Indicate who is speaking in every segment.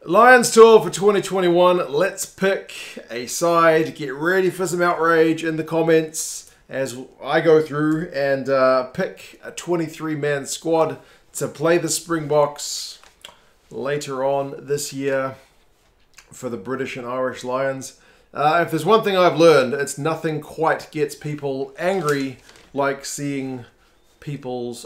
Speaker 1: Lions tour for 2021. Let's pick a side. Get ready for some outrage in the comments as I go through and pick a 23-man squad to play the Springboks later on this year for the British and Irish Lions. If there's one thing I've learned, it's nothing quite gets people angry like seeing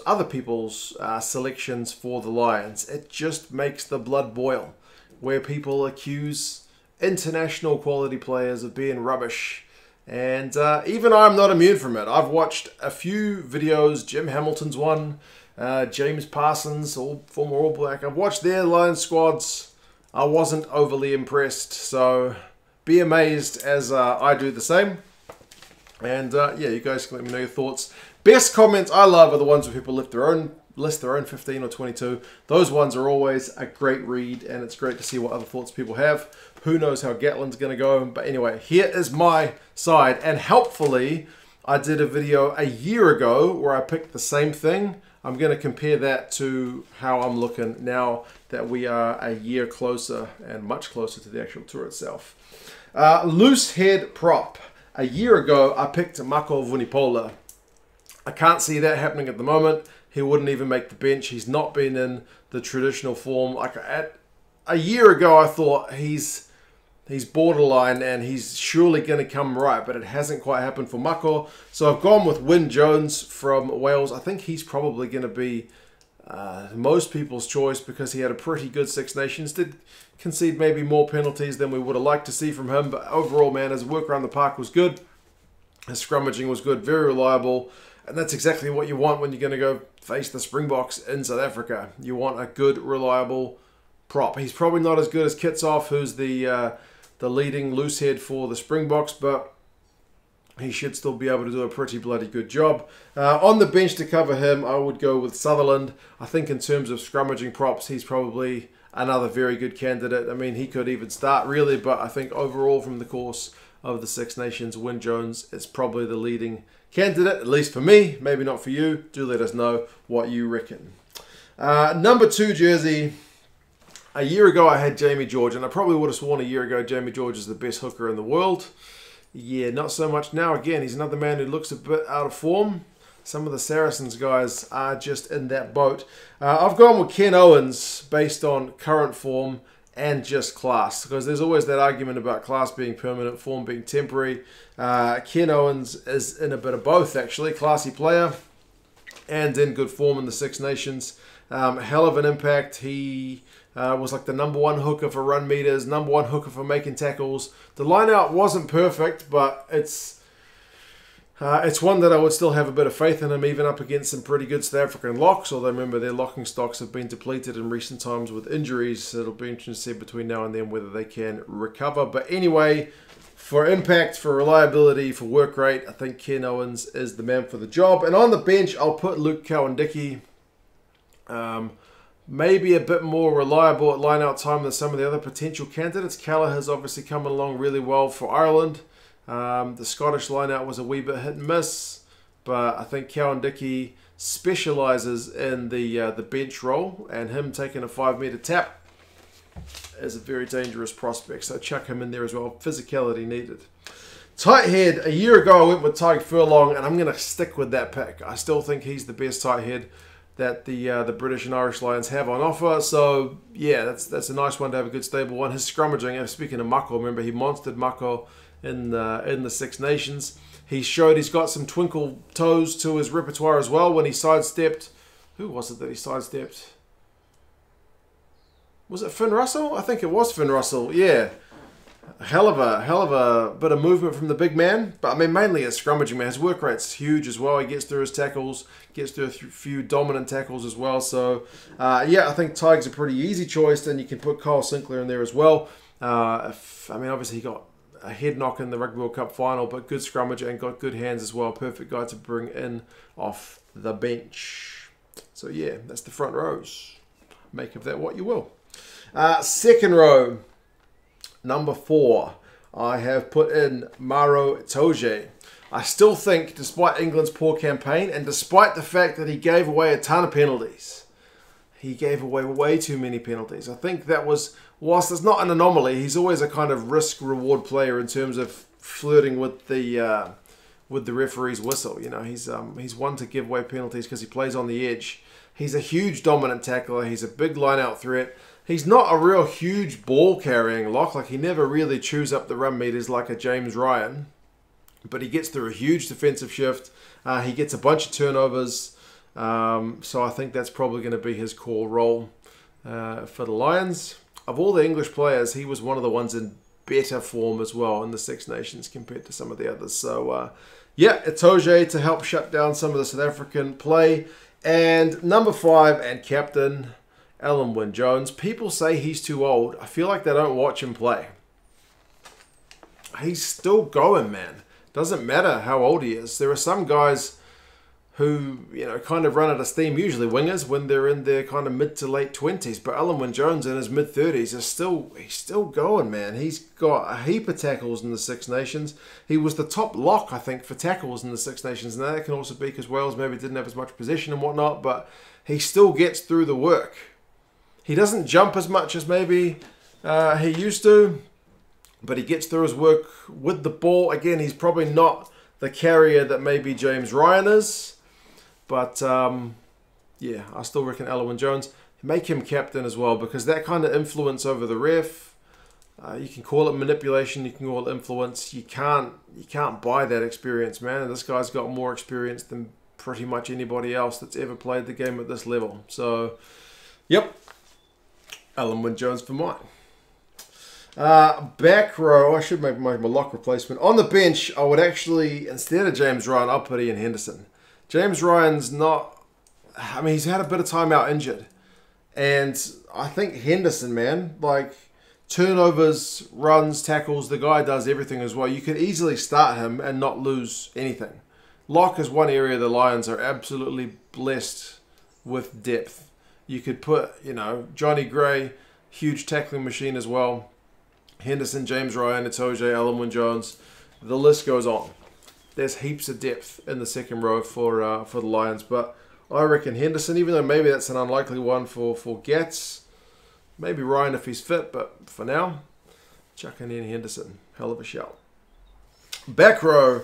Speaker 1: other people's selections for the Lions. It just makes the blood boil, where people accuse international quality players of being rubbish. And even I'm not immune from it. I've watched a few videos. Jim Hamilton's one, James Parsons, former All Black. I've watched their Lions squads. I wasn't overly impressed, so be amazed as I do the same. And yeah, you guys can let me know your thoughts. Best comments I love are the ones where people list their own 15 or 22. Those ones are always a great read, and it's great to see what other thoughts people have. Who knows how Gatland's going to go. But anyway, here is my side. And helpfully, I did a video a year ago where I picked the same thing. I'm going to compare that to how I'm looking now that we are a year closer and much closer to the actual tour itself. Loose head prop. A year ago, I picked Mako Vunipola. I can't see that happening at the moment. He wouldn't even make the bench. He's not been in the traditional form. Like a year ago, I thought he's borderline and he's surely going to come right, but it hasn't quite happened for Mako. So I've gone with Wyn Jones from Wales. I think he's probably going to be most people's choice because he had a pretty good Six Nations. Did concede maybe more penalties than we would have liked to see from him, but overall, man, his work around the park was good. His scrummaging was good, very reliable. And that's exactly what you want when you're going to go face the Springboks in South Africa. You want a good, reliable prop. He's probably not as good as Kitsoff, who's the leading loose head for the Springboks, but he should still be able to do a pretty bloody good job. On the bench to cover him, I would go with Sutherland. I think in terms of scrummaging props, he's probably another very good candidate. I mean, he could even start really, but I think overall from the course of the Six Nations, Wyn Jones is probably the leading candidate, at least for me, maybe not for you. Do let us know what you reckon. Number 2 jersey. A year ago I had Jamie George, and I probably would have sworn a year ago Jamie George is the best hooker in the world. Yeah, not so much now. Again, he's another man who looks a bit out of form. Some of the Saracens guys are just in that boat. I've gone with Ken Owens based on current form and just class, because there's always that argument about class being permanent, form being temporary. Ken Owens is in a bit of both, actually. Classy player and in good form in the Six Nations. Hell of an impact. He was like the #1 hooker for run meters, #1 hooker for making tackles. The line out wasn't perfect, but it's one that I would still have a bit of faith in him, even up against some pretty good South African locks. Although remember, their locking stocks have been depleted in recent times with injuries. It'll be interesting to see between now and then whether they can recover. But anyway, for impact, for reliability, for work rate, I think Ken Owens is the man for the job. And on the bench, I'll put Luke Cowan-Dickie. Maybe a bit more reliable at line-out time than some of the other potential candidates. Kelleher's obviously coming along really well for Ireland. The Scottish line-out was a wee bit hit and miss, but I think Cowan-Dickie specialises in the bench role, and him taking a 5-metre tap is a very dangerous prospect, so chuck him in there as well. Physicality needed. Tight head. A year ago I went with Tadhg Furlong, and I'm going to stick with that pick. I still think he's the best tight head that the British and Irish Lions have on offer. So yeah, that's a nice one to have a good stable one. His scrummaging, speaking of Mako, remember he monstered Mako in the Six Nations. He showed he's got some twinkle toes to his repertoire as well when he sidestepped. Who was it that he sidestepped? Was it Finn Russell? I think it was Finn Russell. Yeah. Hell of a bit of movement from the big man. But I mean, mainly his scrummaging, man. His work rate's huge as well. He gets through his tackles, gets through a few dominant tackles as well. So yeah, I think Tadhg's a pretty easy choice. Then you can put Kyle Sinckler in there as well. I mean, obviously he got a head knock in the Rugby World Cup final, but good scrummager and got good hands as well. Perfect guy to bring in off the bench. So yeah, that's the front rows. Make of that what you will. Second row, number 4. I have put in Maro Itoje. I still think, despite England's poor campaign, and despite the fact that he gave away a ton of penalties, he gave away way too many penalties. I think that was whilst it's not an anomaly, he's always a kind of risk-reward player in terms of flirting with the referee's whistle. You know, he's one to give away penalties because he plays on the edge. He's a huge dominant tackler. He's a big line-out threat. He's not a real huge ball-carrying lock. Like, he never really chews up the run meters like a James Ryan. But he gets through a huge defensive shift. He gets a bunch of turnovers. So I think that's probably going to be his core role for the Lions. Of all the English players, he was one of the ones in better form as well in the Six Nations compared to some of the others. So, yeah, Itoje to help shut down some of the South African play. And number 5 and captain, Alun Jones. People say he's too old. I feel like they don't watch him play. He's still going, man. Doesn't matter how old he is. There are some guys who, you know, kind of run out of steam, usually wingers, when they're in their kind of mid to late 20s. But Alun Jones in his mid 30s he's still going, man. He's got a heap of tackles in the Six Nations. He was the top lock, I think, for tackles in the Six Nations. And that can also be because Wales maybe didn't have as much possession and whatnot, but he still gets through the work. He doesn't jump as much as maybe he used to, but he gets through his work with the ball. Again, he's probably not the carrier that maybe James Ryan is. But, yeah, I still reckon Alun Jones. Make him captain as well, because that kind of influence over the ref, you can call it manipulation, you can call it influence. You can't buy that experience, man. And this guy's got more experience than pretty much anybody else that's ever played the game at this level. So, yep, Alun Jones for mine. Back row, I should make my lock replacement. On the bench, I would actually, instead of James Ryan, I'll put Ian Henderson. James Ryan's not, I mean, he's had a bit of time out injured. And I think Henderson, man, like turnovers, runs, tackles, the guy does everything as well. You could easily start him and not lose anything. Lock is one area the Lions are absolutely blessed with depth. You could put, you know, Johnny Gray, huge tackling machine as well. Henderson, James Ryan, Itoje, Alun Jones. The list goes on. There's heaps of depth in the second row for the Lions, but I reckon Henderson, even though maybe that's an unlikely one for Gats, maybe Ryan if he's fit, but for now, chucking in Henderson. Hell of a shout. Back row.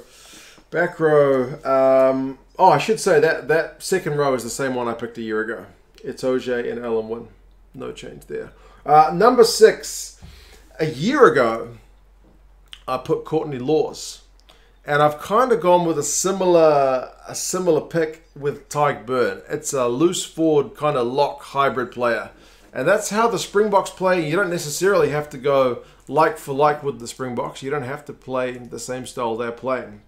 Speaker 1: Oh, I should say that second row is the same one I picked a year ago. Itoje and Alun. No change there. Number 6. A year ago, I put Courtney Laws. And I've kind of gone with a similar pick with Tadhg Beirne. It's a loose forward kind of lock hybrid player. And that's how the Springboks play. You don't necessarily have to go like for like with the Springboks. You don't have to play the same style they're playing.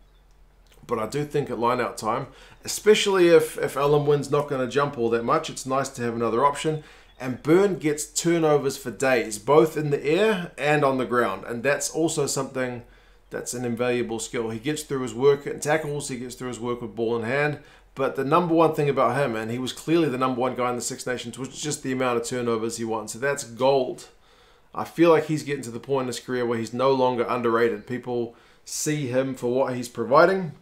Speaker 1: But I do think at line-out time, especially if Alun's not going to jump all that much, it's nice to have another option. And Beirne gets turnovers for days, both in the air and on the ground. And that's also something that's an invaluable skill. He gets through his work at tackles, he gets through his work with ball in hand. But the number one thing about him, and he was clearly the number one guy in the Six Nations, was just the amount of turnovers he won. So that's gold. I feel like he's getting to the point in his career where he's no longer underrated. People see him for what he's providing.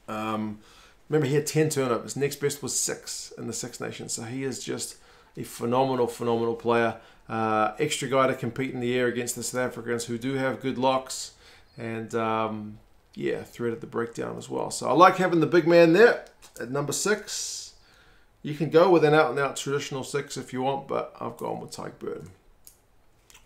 Speaker 1: Remember, he had 10 turnovers. Next best was 6 in the Six Nations. So he is just a phenomenal player. Extra guy to compete in the air against the South Africans who do have good locks. And, yeah, threat at the breakdown as well. So I like having the big man there at number 6. You can go with an out-and-out traditional 6 if you want, but I've gone with Tadhg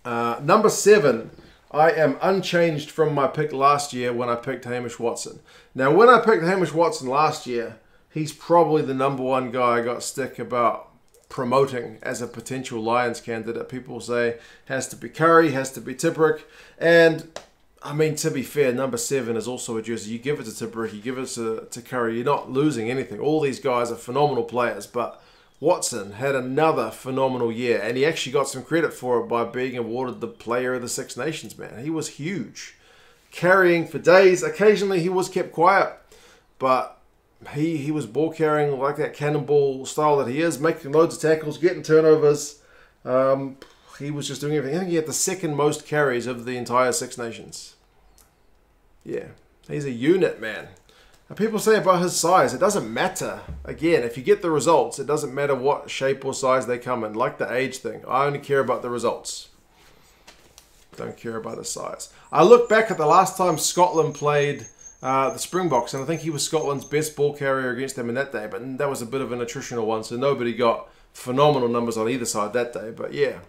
Speaker 1: Beirne. Number 7. I am unchanged from my pick last year when I picked Hamish Watson. Now, when I picked Hamish Watson last year, he's probably the number one guy I got stick about promoting as a potential Lions candidate. People say has to be Curry, has to be Tadhg, and I mean, to be fair, number 7 is also a jersey. You give it to Tadhg, you give it to Curry, you're not losing anything. All these guys are phenomenal players, but Watson had another phenomenal year, and he actually got some credit for it by being awarded the Player of the Six Nations, man. He was huge. Carrying for days. Occasionally he was kept quiet, but he was ball carrying like that cannonball style that he is, making loads of tackles, getting turnovers. He was just doing everything. I think he had the second most carries of the entire Six Nations. Yeah, he's a unit, man. And people say about his size, it doesn't matter. Again, if you get the results, it doesn't matter what shape or size they come in. Like the age thing, I only care about the results. Don't care about his size. I look back at the last time Scotland played the Springboks, and I think he was Scotland's best ball carrier against them in that day, but that was a bit of an attritional one, so nobody got phenomenal numbers on either side that day. But yeah,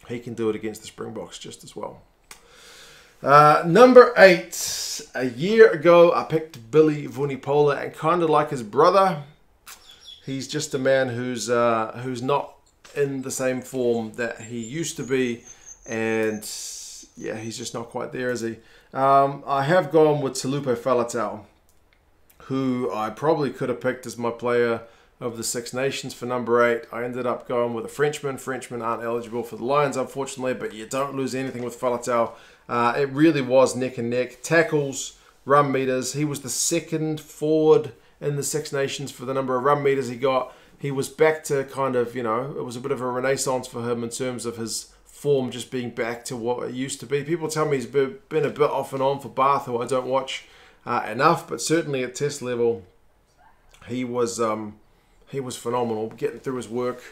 Speaker 1: he can do it against the Springboks just as well. Number 8. A year ago, I picked Billy Vunipola, and kind of like his brother, he's just a man who's not in the same form that he used to be, and yeah, he's just not quite there, is he? I have gone with Taulupe Faletau, who I probably could have picked as my player of the Six Nations for number 8. I ended up going with a Frenchman. Frenchmen aren't eligible for the Lions, unfortunately, but you don't lose anything with Faletau. It really was neck and neck. Tackles, run meters. He was the second forward in the Six Nations for the number of run meters he got. He was back to kind of, you know, it was a bit of a renaissance for him in terms of his form just being back to what it used to be. People tell me he's been a bit off and on for Bath, who I don't watch enough, but certainly at test level, he was phenomenal, getting through his work.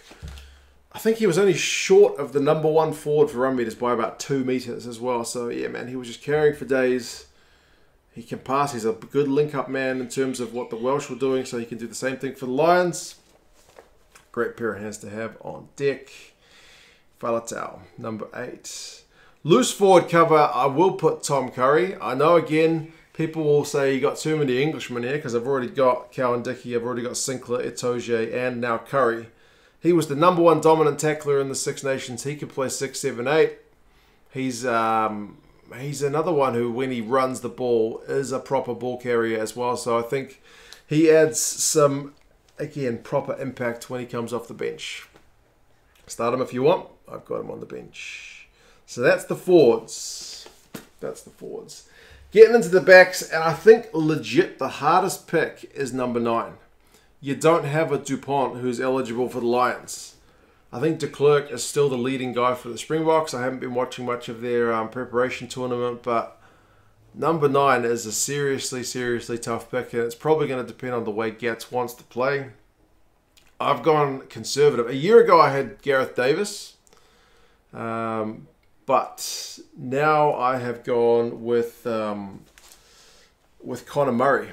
Speaker 1: I think he was only short of the number 1 forward for run meters by about 2 meters as well. So yeah, man, he was just carrying for days. He can pass. He's a good link-up man in terms of what the Welsh were doing, so he can do the same thing for the Lions. Great pair of hands to have on deck. Faletau, number 8. Loose forward cover, I will put Tom Curry. I know, again, people will say you got too many Englishmen here because I've already got Cowan-Dickie, I've already got Sinckler, Itoje, and now Curry. He was the number 1 dominant tackler in the Six Nations. He can play 6, 7, 8. He's another one who, when he runs the ball, is a proper ball carrier as well. So I think he adds some, again, proper impact when he comes off the bench. Start him if you want. I've got him on the bench. So that's the forwards. That's the forwards. Getting into the backs, and I think legit the hardest pick is number 9. You don't have a Dupont who's eligible for the Lions. I think de Klerk is still the leading guy for the Springboks. I haven't been watching much of their preparation tournament, but number 9 is a seriously, seriously tough pick, and it's probably going to depend on the way Gats wants to play. I've gone conservative. A year ago, I had Gareth Davis, but now I have gone with Conor Murray.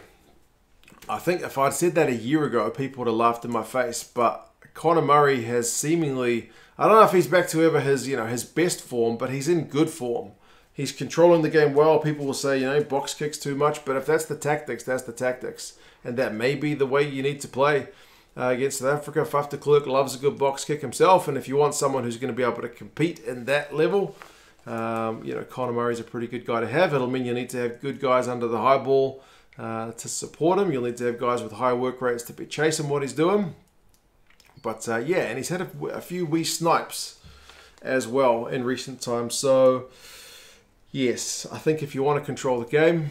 Speaker 1: I think if I'd said that a year ago, people would have laughed in my face. But Conor Murray has seemingly, I don't know if he's back to ever his best form, but he's in good form. He's controlling the game well. People will say, box kicks too much, but if that's the tactics, that's the tactics, and that may be the way you need to play against South Africa. Faf de Klerk loves a good box kick himself, and if you want someone who's going to be able to compete in that level, Conor Murray's a pretty good guy to have. It'll mean you need to have good guys under the high ball to support him. You'll need to have guys with high work rates to be chasing what he's doing. But yeah, and he's had a few wee snipes as well in recent times. So yes, I think if you want to control the game,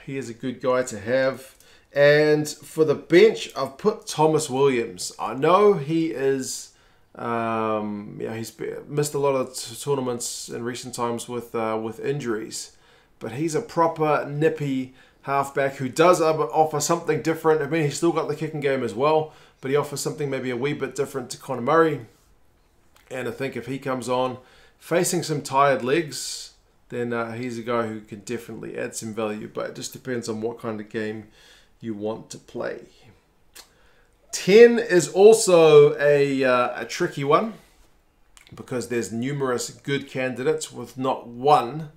Speaker 1: he is a good guy to have. And for the bench, I've put Thomas Williams. I know he is, he's missed a lot of tournaments in recent times with injuries, but he's a proper nippy halfback who does offer something different. I mean, he's still got the kicking game as well, but he offers something maybe a wee bit different to Conor Murray. And I think if he comes on facing some tired legs, then he's a guy who can definitely add some value, but it just depends on what kind of game you want to play. 10 is also a tricky one because there's numerous good candidates with not one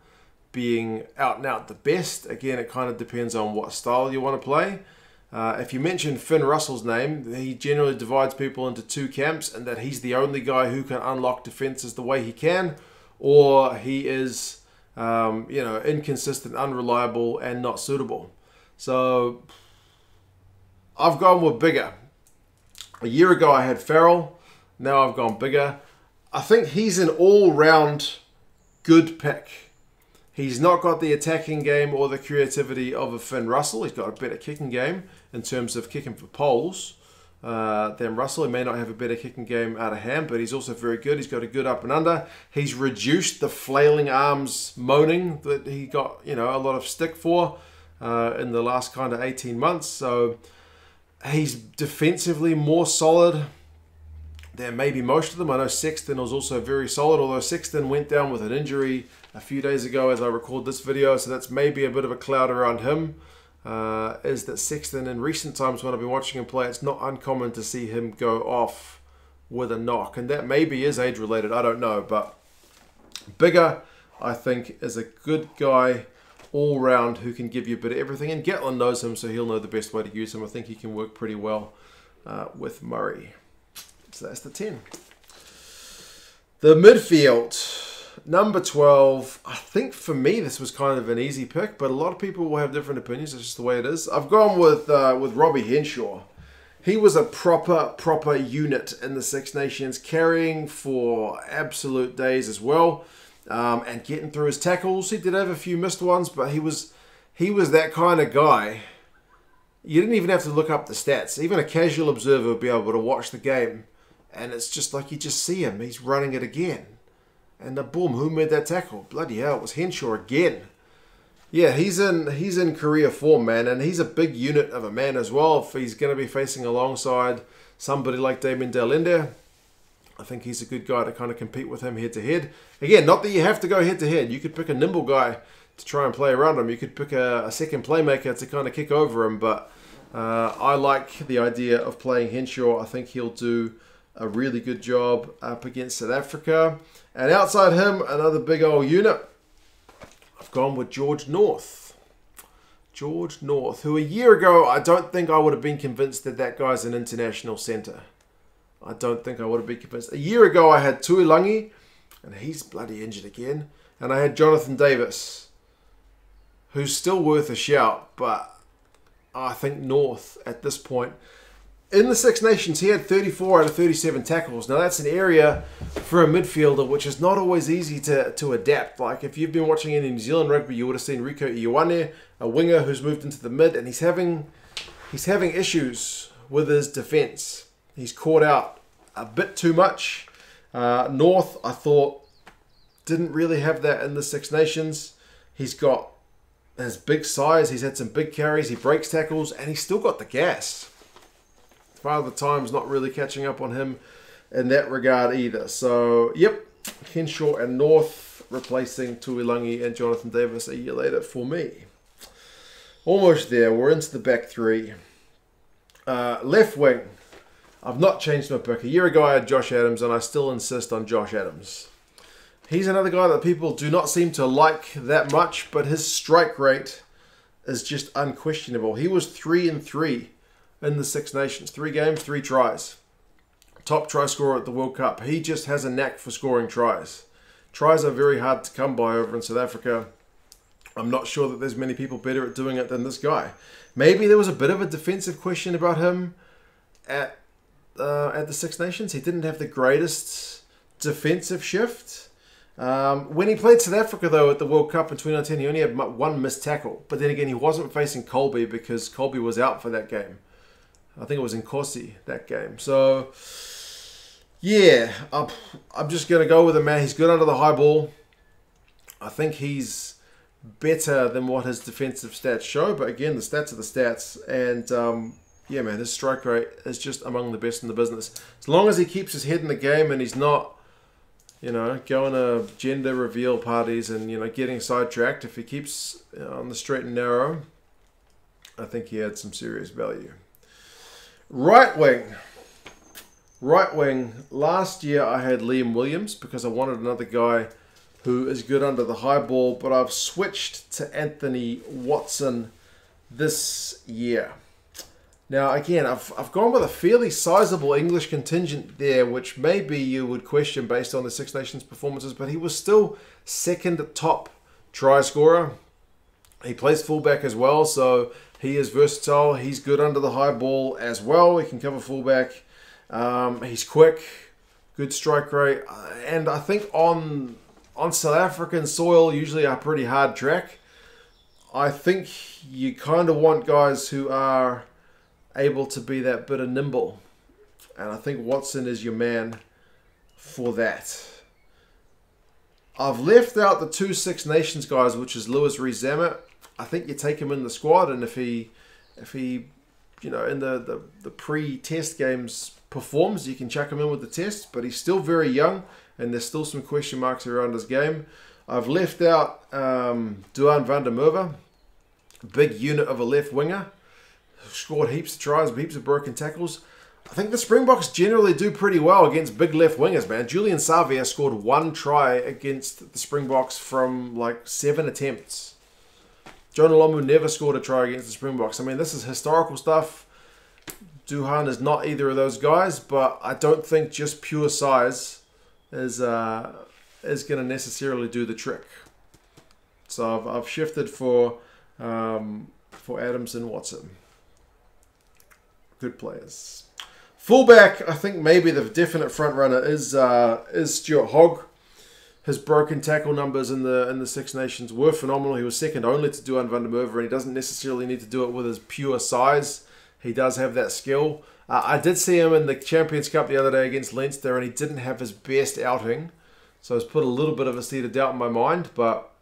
Speaker 1: being out and out the best. Again, it kind of depends on what style you want to play. If you mention Finn Russell's name, he generally divides people into 2 camps, and that he's the only guy who can unlock defenses the way he can, or he is inconsistent, unreliable, and not suitable. So I've gone with Biggar. A year ago I had Farrell. Now I've gone Biggar. I think he's an all-round good pick. He's not got the attacking game or the creativity of a Finn Russell. He's got a better kicking game in terms of kicking for poles than Russell. He may not have a better kicking game out of hand, but he's also very good. He's got a good up and under. He's reduced the flailing arms moaning that he got a lot of stick for in the last kind of 18 months. So he's defensively more solid than maybe most of them. I know Sexton was also very solid, although Sexton went down with an injury a few days ago as I record this video, so that's maybe a bit of a cloud around him. Is that Sexton in recent times when I've been watching him play, it's not uncommon to see him go off with a knock, and that maybe is age related, I don't know. But Biggar, I think, is a good guy all round who can give you a bit of everything, and Gatland knows him, so he'll know the best way to use him. I think he can work pretty well with Murray. So that's the 10. The midfield, number 12. I think for me this was kind of an easy pick, but a lot of people will have different opinions. It's just the way it is. I've gone with Robbie Henshaw. He was a proper unit in the Six Nations, carrying for absolute days as well, and getting through his tackles. He did have a few missed ones, but he was that kind of guy. You didn't even have to look up the stats. Even a casual observer would be able to watch the game, and it's just like you just see him. He's running it again, and boom, who made that tackle? Bloody hell, it was Henshaw again. Yeah, he's in career form, man, and he's a big unit of a man as well. If he's going to be facing alongside somebody like Damien Delende, I think he's a good guy to kind of compete with him head to head. Again, not that you have to go head to head. You could pick a nimble guy to try and play around him. You could pick a second playmaker to kind of kick over him, but I like the idea of playing Henshaw. I think he'll do a really good job up against South Africa. And outside him, another big old unit. I've gone with George North. George North, who a year ago, I don't think I would have been convinced that that guy's an international centre. I don't think I would have been convinced. A year ago, I had Tuilagi, and he's bloody injured again. And I had Jonathan Davis, who's still worth a shout, but I think North at this point. In the Six Nations, he had 34 out of 37 tackles. Now, that's an area for a midfielder which is not always easy to adapt. Like, if you've been watching any New Zealand rugby, you would have seen Rico Ioane, a winger who's moved into the mid, and he's having issues with his defence. He's caught out a bit too much. North, I thought, didn't really have that in the Six Nations. He's got his big size. He's had some big carries. He breaks tackles, and he's still got the gas. Father Time's not really catching up on him in that regard either. So, yep, Henshaw and North replacing Tuilagi and Jonathan Davis a year later for me. Almost there. We're into the back three. Left wing. I've not changed my pick. A year ago I had Josh Adams, and I still insist on Josh Adams. He's another guy that people do not seem to like that much, but his strike rate is just unquestionable. He was 3-3 in the Six Nations. 3 games, 3 tries. Top try scorer at the World Cup. He just has a knack for scoring tries. Tries are very hard to come by over in South Africa. I'm not sure that there's many people better at doing it than this guy. Maybe there was a bit of a defensive question about him at the Six Nations. He didn't have the greatest defensive shift. When he played South Africa, though, at the World Cup in 2019, he only had 1 missed tackle. But then again, he wasn't facing Colby because Colby was out for that game. I think it was in Nkosi, that game. So, yeah, I'm just going to go with him, man. He's good under the high ball. I think he's better than what his defensive stats show. But again, the stats are the stats. And, yeah, man, his strike rate is just among the best in the business. As long as he keeps his head in the game and he's not, you know, going to gender reveal parties and, you know, getting sidetracked. If he keeps on the straight and narrow, I think he had some serious value. Right wing. Right wing. Last year I had Liam Williams because I wanted another guy who is good under the high ball, but I've switched to Anthony Watson this year. Now, again, I've gone with a fairly sizable English contingent there, which maybe you would question based on the Six Nations performances, but he was still second top try scorer. He plays fullback as well, so he is versatile. He's good under the high ball as well. He can cover fullback. He's quick, good strike rate, and I think on South African soil, usually a pretty hard track. I think you kind of want guys who are able to be that bit of nimble, and I think Watson is your man for that. I've left out the 2 Six Nations guys, which is Lewis Rees-Zammit. I think you take him in the squad, and if he you know, in the pre-test games performs, you can chuck him in with the test, but he's still very young, and there's still some question marks around his game. I've left out Duan van der Merwe, big unit of a left winger, scored heaps of tries, heaps of broken tackles. I think the Springboks generally do pretty well against big left wingers, man. Julian Savia scored 1 try against the Springboks from like 7 attempts. Jonah Lomu never scored a try against the Springboks. I mean, this is historical stuff. Duhan is not either of those guys, but I don't think just pure size is going to necessarily do the trick. So I've shifted for Adams and Watson. Good players. Fullback, I think maybe the definite front runner is Stuart Hogg. His broken tackle numbers in the Six Nations were phenomenal. He was second only to Duan van der Merwe, and he doesn't necessarily need to do it with his pure size. He does have that skill. I did see him in the Champions Cup the other day against Leinster, and he didn't have his best outing. So it's put a little bit of a seed of doubt in my mind, but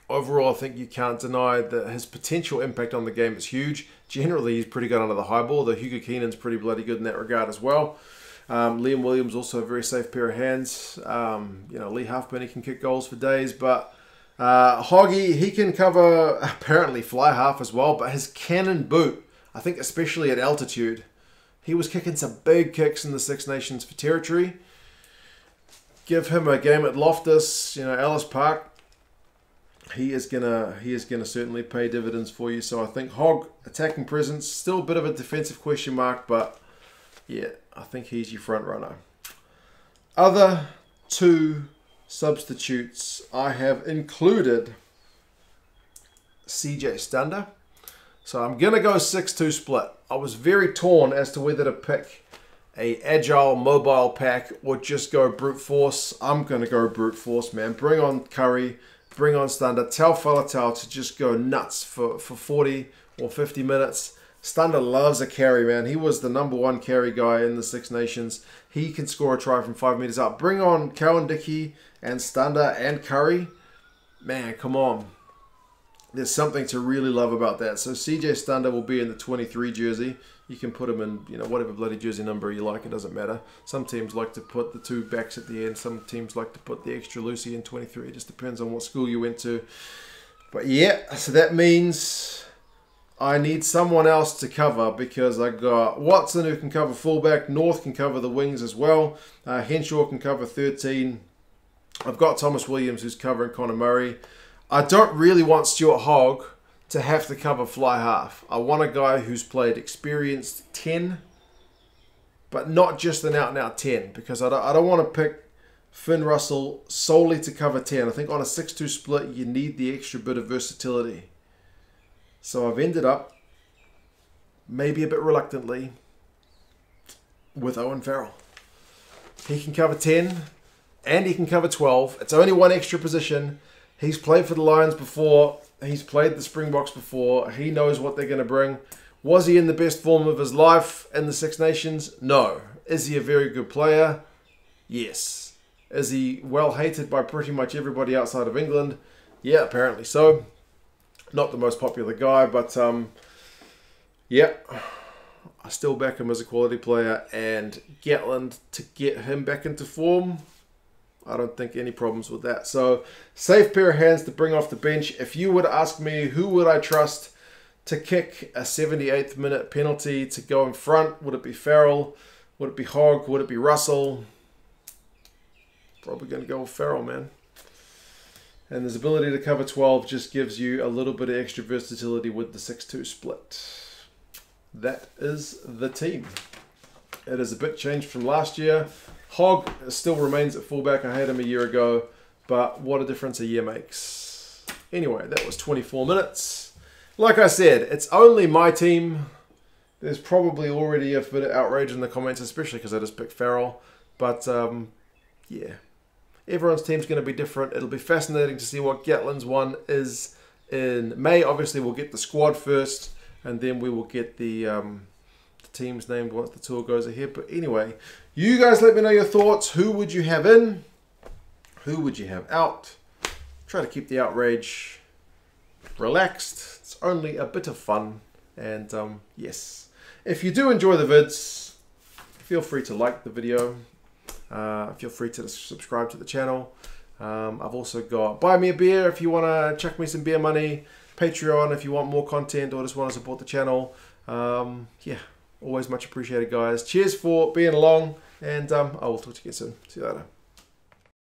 Speaker 1: overall I think you can't deny that his potential impact on the game is huge. Generally, he's pretty good under the high ball. The Hugo Keenan's pretty bloody good in that regard as well. Liam Williams also a very safe pair of hands. You know, Lee Halfpenny can kick goals for days, but Hoggy, he can cover apparently fly half as well, but his cannon boot, I think especially at altitude, he was kicking some big kicks in the Six Nations for territory. Give him a game at Loftus, you know, Ellis Park. He is gonna certainly pay dividends for you. So I think Hogg, attacking presence, still a bit of a defensive question mark, but yeah, I think he's your front runner. Other 2 substitutes I have included CJ Stander. So I'm gonna go 6-2 split. I was very torn as to whether to pick a agile mobile pack or just go brute force. I'm gonna go brute force, man. Bring on Curry. Bring on Stander. Tell Faletau to just go nuts for 40 or 50 minutes. Stander loves a carry, man. He was the #1 carry guy in the Six Nations. He can score a try from 5 meters up. Bring on Cowan-Dickie and Stander and Curry. Man, come on. There's something to really love about that. So CJ Stander will be in the 23 jersey. You can put him in, you know, whatever bloody jersey number you like. It doesn't matter. Some teams like to put the 2 backs at the end. Some teams like to put the extra Lucy in 23. It just depends on what school you went to. But yeah, so that means I need someone else to cover because I got Watson who can cover fullback. North can cover the wings as well. Henshaw can cover 13. I've got Thomas Williams who's covering Conor Murray. I don't really want Stuart Hogg to have to cover fly half. I want a guy who's played experienced 10, but not just an out-and-out 10, because I don't want to pick Finn Russell solely to cover 10. I think on a 6-2 split, you need the extra bit of versatility. So I've ended up, maybe a bit reluctantly, with Owen Farrell. He can cover 10, and he can cover 12. It's only 1 extra position. He's played for the Lions before. He's played the Springboks before. He knows what they're going to bring. Was he in the best form of his life in the Six Nations? No. Is he a very good player? Yes. Is he well hated by pretty much everybody outside of England? Yeah, apparently so. Not the most popular guy, but yeah. I still back him as a quality player. And Gatland, to get him back into form, I don't think any problems with that. So, safe pair of hands to bring off the bench. If you would ask me who would I trust to kick a 78th minute penalty to go in front, would it be Farrell? Would it be Hogg? Would it be Russell? Probably going to go with Farrell, man. And his ability to cover 12 just gives you a little bit of extra versatility with the 6-2 split. That is the team. It is a bit changed from last year. Hogg still remains at fullback. I had him a year ago, but what a difference a year makes. Anyway, that was 24 minutes. Like I said, it's only my team. There's probably already a bit of outrage in the comments, especially because I just picked Farrell. But, yeah. Everyone's team's going to be different. It'll be fascinating to see what Gatland's one is in May. Obviously, we'll get the squad first, and then we will get the teams named once the tour goes ahead. But anyway, you guys let me know your thoughts. Who would you have in? Who would you have out? Try to keep the outrage relaxed. It's only a bit of fun. And yes, if you do enjoy the vids, feel free to like the video. Feel free to subscribe to the channel. I've also got Buy Me a Beer if you want to chuck me some beer money. Patreon if you want more content or just want to support the channel. Yeah, always much appreciated, guys. Cheers for being along, and I will talk to you soon. See you later.